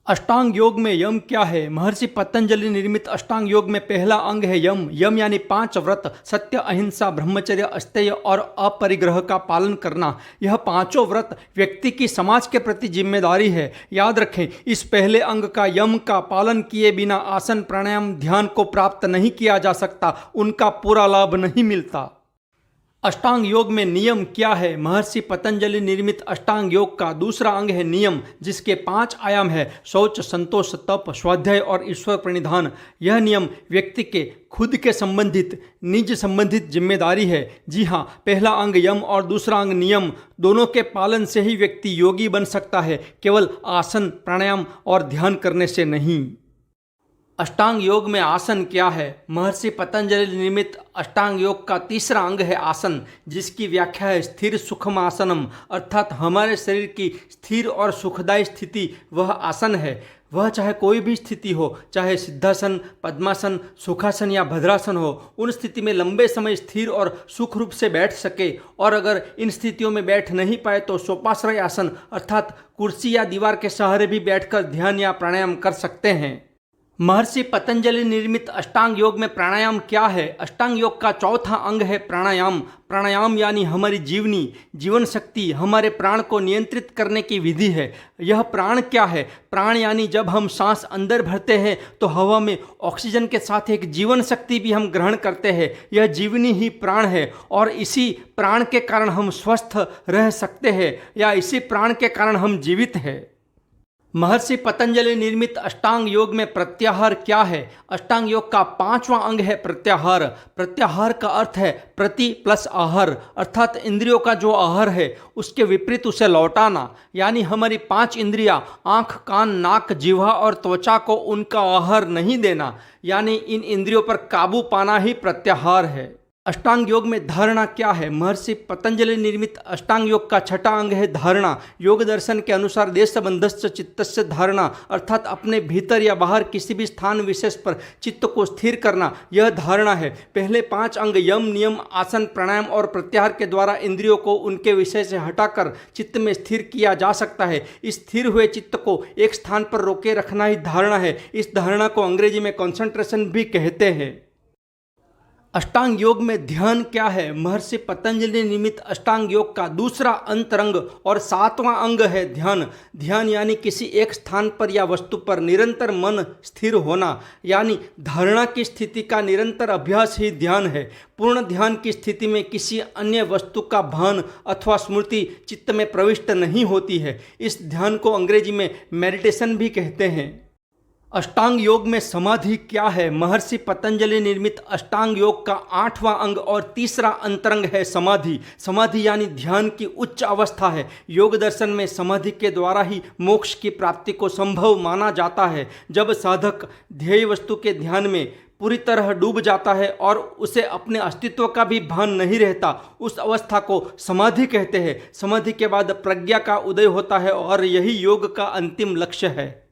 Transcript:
अष्टांग योग में यम क्या है? महर्षि पतंजलि निर्मित अष्टांग योग में पहला अंग है यम। यम यानी 5 व्रत, सत्य, अहिंसा, ब्रह्मचर्य, अस्तेय और अपरिग्रह का पालन करना। यह पांचों व्रत व्यक्ति की समाज के प्रति जिम्मेदारी है। याद रखें, इस पहले अंग का यम का पालन किए बिना आसन, प्राणायाम, ध्यान को प्राप्त नहीं किया जा सकता, उनका पूरा लाभ नहीं मिलता। अष्टांग योग में नियम क्या है? महर्षि पतंजलि निर्मित अष्टांग योग का दूसरा अंग है नियम, जिसके 5 आयाम है: शौच, संतोष, तप, स्वाध्याय और ईश्वर प्रणिधान। यह नियम व्यक्ति के खुद के संबंधित, निज संबंधित जिम्मेदारी है। जी हाँ, पहला अंग यम और दूसरा अंग नियम, दोनों के पालन से ही व्यक्ति योगी बन सकता है, केवल आसन, प्राणायाम और ध्यान करने से नहीं। अष्टांग योग में आसन क्या है? महर्षि पतंजलि निर्मित अष्टांग योग का तीसरा अंग है आसन, जिसकी व्याख्या है स्थिर सुखम आसनम, अर्थात हमारे शरीर की स्थिर और सुखदायी स्थिति वह आसन है। वह चाहे कोई भी स्थिति हो, चाहे सिद्धासन, पद्मासन, सुखासन या भद्रासन हो, उन स्थिति में लंबे समय स्थिर और सुख रूप से बैठ सके। और अगर इन स्थितियों में बैठ नहीं पाए तो सोपाश्रय आसन, अर्थात कुर्सी या दीवार के सहारे भी बैठकर ध्यान या प्राणायाम कर सकते हैं। महर्षि पतंजलि निर्मित अष्टांग योग में प्राणायाम क्या है? अष्टांग योग का चौथा अंग है प्राणायाम। प्राणायाम यानी हमारी जीवन शक्ति, हमारे प्राण को नियंत्रित करने की विधि है। यह प्राण क्या है? प्राण यानी जब हम सांस अंदर भरते हैं तो हवा में ऑक्सीजन के साथ एक जीवन शक्ति भी हम ग्रहण करते हैं। यह जीवनी ही प्राण है और इसी प्राण के कारण हम स्वस्थ रह सकते हैं, या इसी प्राण के कारण हम जीवित हैं। महर्षि पतंजलि निर्मित अष्टांग योग में प्रत्याहार क्या है? अष्टांग योग का 5वां अंग है प्रत्याहार। प्रत्याहार का अर्थ है प्रति प्लस आहार, अर्थात इंद्रियों का जो आहार है उसके विपरीत उसे लौटाना। यानी हमारी 5 इंद्रियां, आँख, कान, नाक, जिह्वा और त्वचा को उनका आहार नहीं देना, यानी इन इंद्रियों पर काबू पाना ही प्रत्याहार है। अष्टांग योग में धारणा क्या है? महर्षि पतंजलि निर्मित अष्टांग योग का 6ठा अंग है धारणा। योग दर्शन के अनुसार देशबंधश्च चित्तस्य धारणा, अर्थात अपने भीतर या बाहर किसी भी स्थान विशेष पर चित्त को स्थिर करना, यह धारणा है। पहले 5 अंग यम, नियम, आसन, प्राणायाम और प्रत्याहार के द्वारा इंद्रियों को उनके विषय से हटाकर चित्त में स्थिर किया जा सकता है। इस स्थिर हुए चित्त को एक स्थान पर रोके रखना ही धारणा है। इस धारणा को अंग्रेजी में कंसंट्रेशन भी कहते हैं। अष्टांग योग में ध्यान क्या है? महर्षि पतंजलि निर्मित अष्टांग योग का दूसरा अंतरंग और 7वां अंग है ध्यान। ध्यान यानी किसी एक स्थान पर या वस्तु पर निरंतर मन स्थिर होना, यानी धारणा की स्थिति का निरंतर अभ्यास ही ध्यान है। पूर्ण ध्यान की स्थिति में किसी अन्य वस्तु का भान अथवा स्मृति चित्त में प्रविष्ट नहीं होती है। इस ध्यान को अंग्रेजी में मेडिटेशन भी कहते हैं। अष्टांग योग में समाधि क्या है? महर्षि पतंजलि निर्मित अष्टांग योग का 8वां अंग और तीसरा अंतरंग है समाधि। समाधि यानी ध्यान की उच्च अवस्था है। योग दर्शन में समाधि के द्वारा ही मोक्ष की प्राप्ति को संभव माना जाता है। जब साधक ध्येय वस्तु के ध्यान में पूरी तरह डूब जाता है और उसे अपने अस्तित्व का भी भान नहीं रहता, उस अवस्था को समाधि कहते हैं। समाधि के बाद प्रज्ञा का उदय होता है और यही योग का अंतिम लक्ष्य है।